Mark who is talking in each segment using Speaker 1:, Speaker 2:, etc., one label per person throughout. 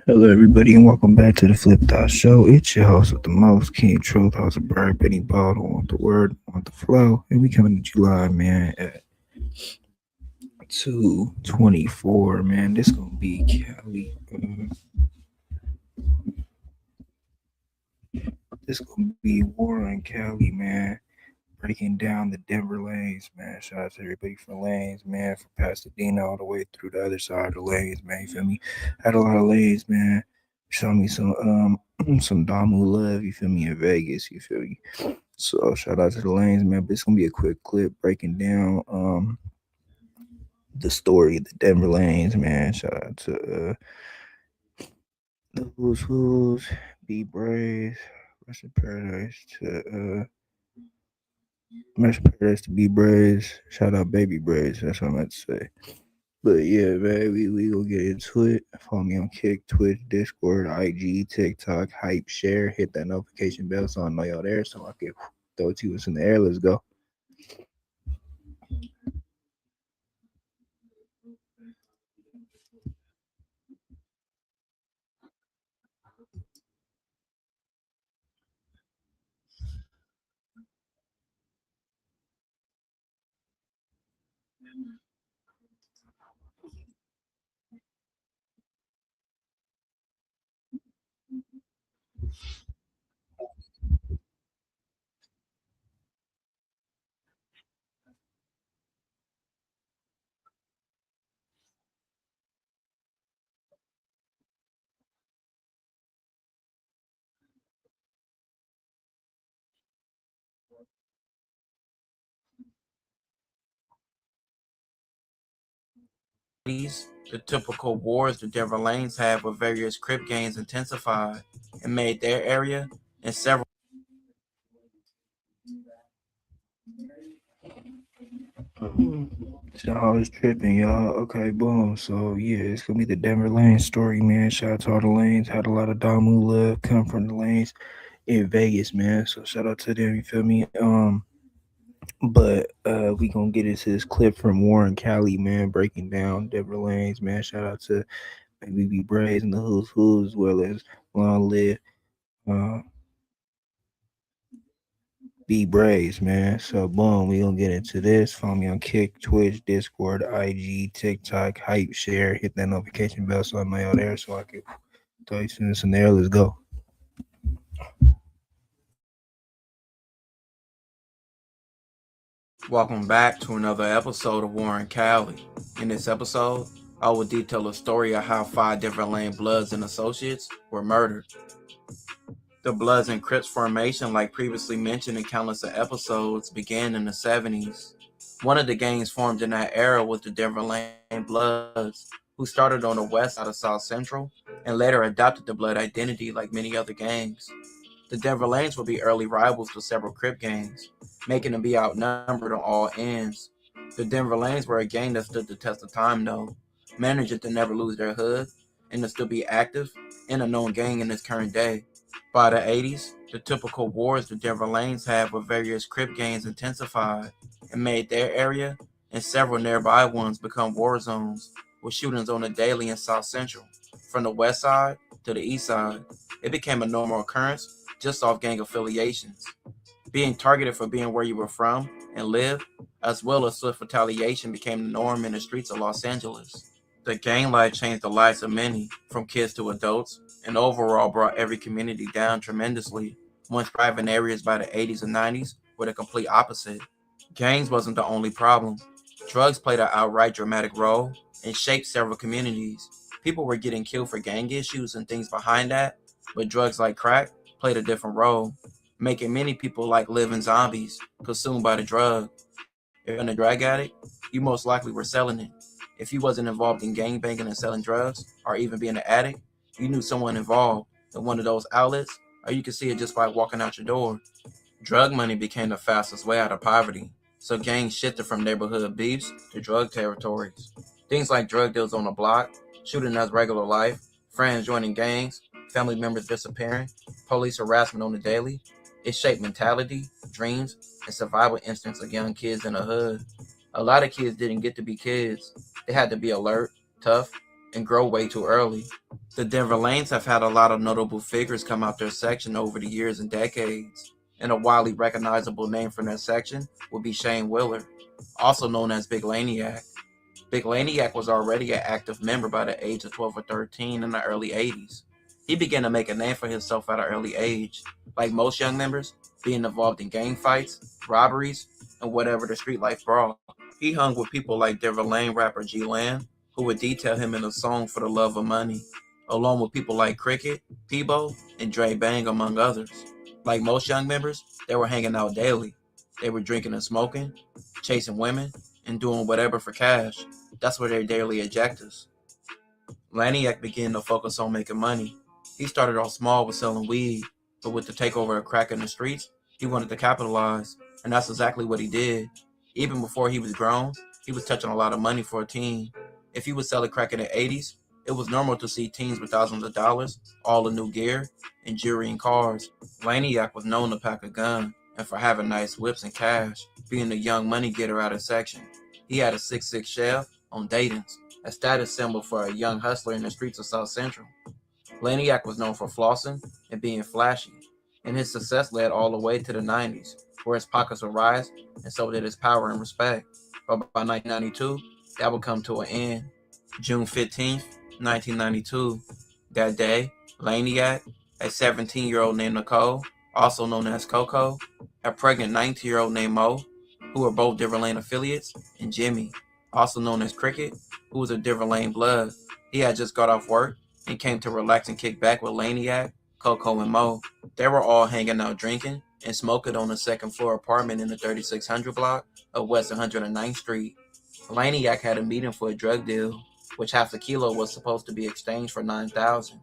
Speaker 1: Hello, everybody, and welcome back to the Flip Thought Show. It's your host with the most, King Truth, host of Bird, Benny Bottle, want the word, want the flow, and we coming to July, man, at 2:24, man. This gonna be Cali. This gonna be Warren Cali, man. Breaking down the Denver lanes, man. Shout out to everybody for lanes, man. From Pasadena all the way through the other side of the lanes, man. You feel me? Had a lot of lanes, man. Show me some some Damu love. You feel me? In Vegas, you feel me? So shout out to the lanes, man. But it's gonna be a quick clip breaking down the story of the Denver lanes, man. Shout out to the who's B Braves, Russian Paradise to Russian Paradise to B Braves. Shout out Baby Braves. That's what I'm about to say. But yeah, man, we gonna get into it. Follow me on Kick, Twitch, Discord, IG, TikTok, hype, share, hit that notification bell so I know y'all there so I can throw it to us in the air. Let's go.
Speaker 2: The typical wars the Denever lanes had with various crip gangs intensified and made their area and several.
Speaker 1: So I was tripping, y'all. Okay, boom. So yeah, it's gonna be the Denver Lane story, man. Shout out to all the lanes. Had a lot of Damu love come from the lanes in Vegas, man. So shout out to them. You feel me? But we gonna get into this clip from Warren Cali, man, breaking down Denver lanes, man. Shout out to Baby B Braves and the Who's as well as Long Live uh B Braves, man. So boom, we gonna get into this. Follow me on Kick, Twitch, Discord, IG, TikTok, hype, share, hit that notification bell so I know y'all there so I can throw you in the air. Let's go.
Speaker 2: Welcome back to another episode of Warren Cali. In this episode, I will detail a story of how 5 different lane Bloods and associates were murdered. The Bloods and Crips formation, like previously mentioned in countless episodes, began in the 70s. One of the gangs formed in that era was the Denver Lane Bloods, who started on the west side of South Central and later adopted the Blood identity like many other gangs. The Denver Lanes would be early rivals to several Crip gangs, making them be outnumbered on all ends. The Denver Lanes were a gang that stood the test of time, though, managing to never lose their hood and to still be active and a known gang in this current day. By the 80s, the typical wars the Denver Lanes had with various Crip gangs intensified and made their area and several nearby ones become war zones with shootings on the daily in South Central. From the west side to the east side, it became a normal occurrence just off gang affiliations. Being targeted for being where you were from and lived, as well as swift retaliation, became the norm in the streets of Los Angeles. The gang life changed the lives of many, from kids to adults, and overall brought every community down tremendously. Once thriving areas by the 80s and 90s were the complete opposite. Gangs wasn't the only problem. Drugs played an outright dramatic role and shaped several communities. People were getting killed for gang issues and things behind that, but drugs like crack played a different role, making many people like living zombies, consumed by the drug. If you're a drug addict, you most likely were selling it. If you wasn't involved in gang banging and selling drugs, or even being an addict, you knew someone involved in one of those outlets, or you could see it just by walking out your door. Drug money became the fastest way out of poverty, so gangs shifted from neighborhood beefs to drug territories. Things like drug deals on the block, shooting as regular life, friends joining gangs, family members disappearing, police harassment on the daily. It shaped mentality, dreams, and survival instincts of young kids in the hood. A lot of kids didn't get to be kids. They had to be alert, tough, and grow way too early. The Denver Lanes have had a lot of notable figures come out their section over the years and decades, and a widely recognizable name from their section would be Shane Willer, also known as Big Laniac. Big Laniac was already an active member by the age of 12 or 13 in the early 80s. He began to make a name for himself at an early age, like most young members, being involved in gang fights, robberies, and whatever the street life brought. He hung with people like Denver Lane rapper G Land, who would detail him in a song For the Love of Money, along with people like Cricket, Peebo, and Dre Bang, among others. Like most young members, they were hanging out daily. They were drinking and smoking, chasing women, and doing whatever for cash. That's were their daily objectives. Laniak began to focus on making money. He started off small with selling weed, but with the takeover of crack in the streets, he wanted to capitalize, and that's exactly what he did. Even before he was grown, he was touching a lot of money for a teen. If he was selling crack in the 80s, it was normal to see teens with thousands of dollars, all in new gear, and jewelry and cars. Laniak was known to pack a gun, and for having nice whips and cash, being the young money getter out of section. He had a 6.6 shell on Dayton's, a status symbol for a young hustler in the streets of South Central. Laniak was known for flossing and being flashy, and his success led all the way to the 90s, where his pockets would rise, and so did his power and respect. But by 1992, that would come to an end. June 15th, 1992, that day, Laniak, a 17-year-old named Nicole, also known as Coco, a pregnant 19-year-old named Mo, who were both Denver Lane affiliates, and Jimmy, also known as Cricket, who was a Denver Lane blood. He had just got off work and came to relax and kick back with Laniak, Coco, and Mo. They were all hanging out drinking and smoking on a second floor apartment in the 3600 block of West 109th Street. Laniak had a meeting for a drug deal, which half a kilo was supposed to be exchanged for 9,000.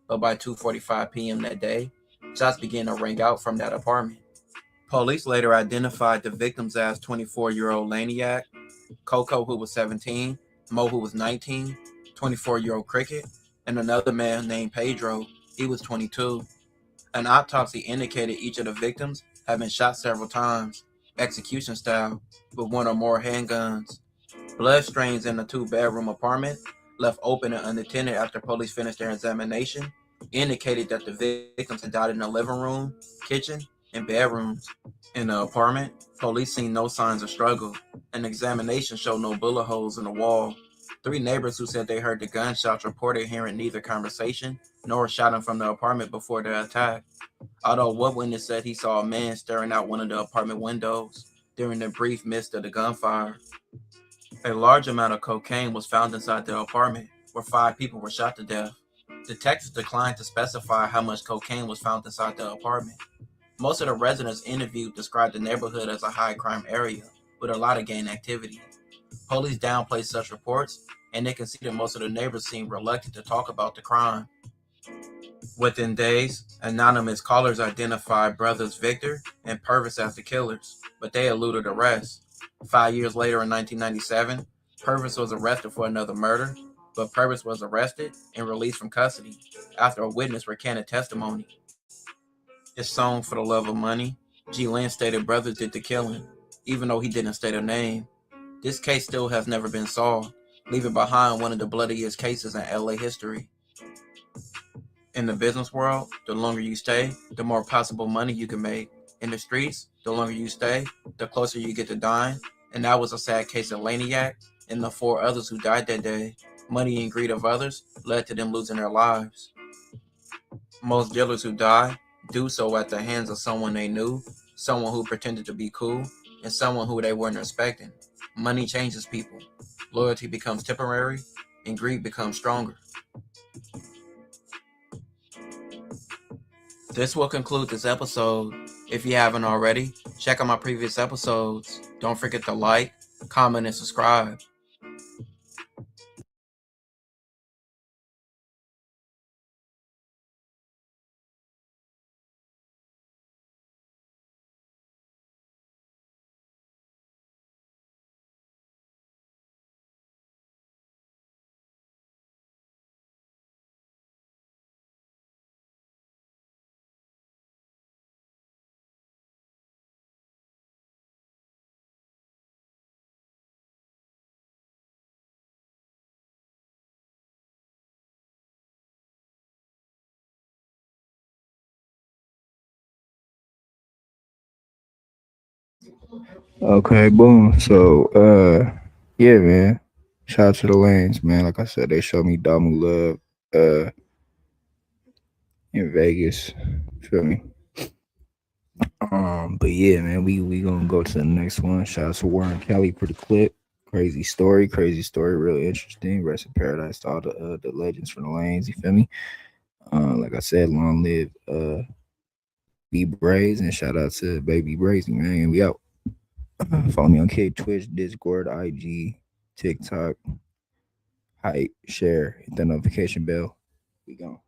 Speaker 2: But by 2:45 p.m. that day, shots began to ring out from that apartment. Police later identified the victims as 24-year-old Laniak, Coco, who was 17, Mo, who was 19, 24-year-old Cricket, and another man named Pedro. He was 22. An autopsy indicated each of the victims had been shot several times, execution style, with one or more handguns. Blood stains in the two-bedroom apartment, left open and unattended after police finished their examination, indicated that the victims had died in the living room, kitchen, and bedrooms. In the apartment, police seen no signs of struggle. An examination showed no bullet holes in the wall. Three neighbors who said they heard the gunshots reported hearing neither conversation nor shouting from the apartment before the attack. Although one witness said he saw a man staring out one of the apartment windows during the brief mist of the gunfire. A large amount of cocaine was found inside the apartment, where 5 people were shot to death. Detectives declined to specify how much cocaine was found inside the apartment. Most of the residents interviewed described the neighborhood as a high crime area with a lot of gang activity. Police downplayed such reports, and they can see that most of the neighbors seemed reluctant to talk about the crime. Within days, anonymous callers identified brothers Victor and Purvis as the killers, but they eluded arrest. 5 years later, in 1997, Purvis was arrested for another murder, but Purvis was arrested and released from custody after a witness recanted testimony. His song For the Love of Money, G. Lynn stated brothers did the killing, even though he didn't state a name. This case still has never been solved, leaving behind one of the bloodiest cases in LA history. In the business world, the longer you stay, the more possible money you can make. In the streets, the longer you stay, the closer you get to dying. And that was a sad case of Laniak and the 4 others who died that day. Money and greed of others led to them losing their lives. Most dealers who die do so at the hands of someone they knew, someone who pretended to be cool, and someone who they weren't expecting. Money changes people. Loyalty becomes temporary, and greed becomes stronger. This will conclude this episode. If you haven't already, check out my previous episodes. Don't forget to like, comment, and subscribe.
Speaker 1: Okay, boom. So, yeah, man. Shout out to the lanes, man. Like I said, they showed me Damu love, in Vegas. Feel me? But yeah, man, we gonna go to the next one. Shout out to Warren Kelly for the clip. Crazy story, real interesting. Rest in paradise to all the legends from the lanes. You feel me? Like I said, long live B Braze and shout out to Baby Brazy, man. We out. Follow me on K Twitch, Discord, IG, TikTok, hype, share, hit that notification bell. We gone.